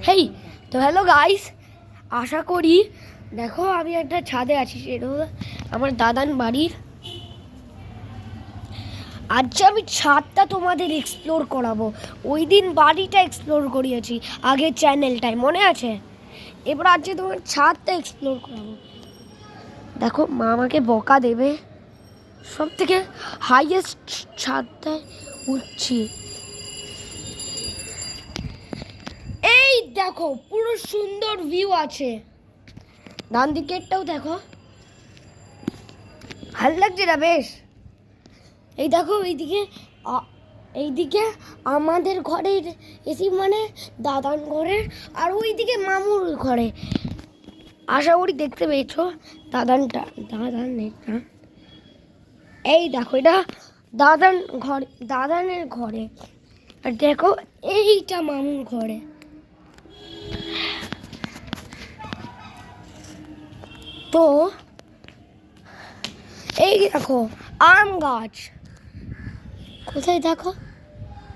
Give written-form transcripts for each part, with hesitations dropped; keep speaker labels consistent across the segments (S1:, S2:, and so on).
S1: হেই তো hello guys, আশা করি দেখো আমি একটা ছাদে আছি, সেটা হলো আমার দাদার বাড়ির। আজ আমি ছাদটা তোমাদের এক্সপ্লোর করাবো। ওই দিন বাড়িটা এক্সপ্লোর করিয়েছি আগের চ্যানেলটায়, মনে আছে? এবার আজকে তোমার ছাদটা এক্সপ্লোর করাবো। দেখো মা আমাকে বকা দেবে, সব থেকে হাইয়েস্ট ছাদটায় উঠছি। এই দেখো পুরো সুন্দর ভিউ আছে, ডান দিকেরটাও দেখো, ভালো লাগছে না বেশ? এই দেখো এইদিকে আমাদের ঘরের এসি, মানে দাদার ঘরের, আর ওইদিকে মামুর ঘরে। আশা করি দেখতে পেয়েছো দাদার নেটটা। এই দেখো এটা দাদানের ঘরে, আর দেখো এইটা মামুর ঘরে। তো এই দেখো আম গাছ, কোথায় দেখো?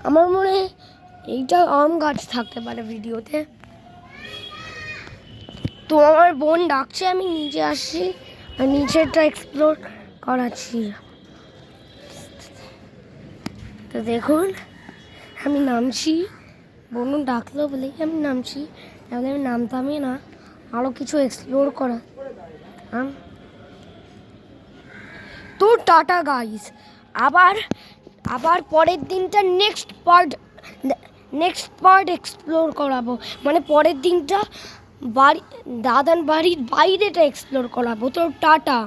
S1: আমার মনে হয় এইটা আম গাছ থাকতে পারে ভিডিওতে। তো আমার বোন ডাকছে, আমি নিচে আসছি আর নিচেরটা এক্সপ্লোর করাচ্ছি। তো দেখুন আমি নামছি, বোন ডাকলো বলেই আমি নামছি, তাহলে আমি নামতামই না, আরও কিছু এক্সপ্লোর করা। তো টাটা গাইস, আবার পরের দিনটা নেক্সট পার্ট এক্সপ্লোর করাবো, মানে পরের দিনটা দাদার বাড়ির বাইরেটা এক্সপ্লোর করাবো। তো টাটা।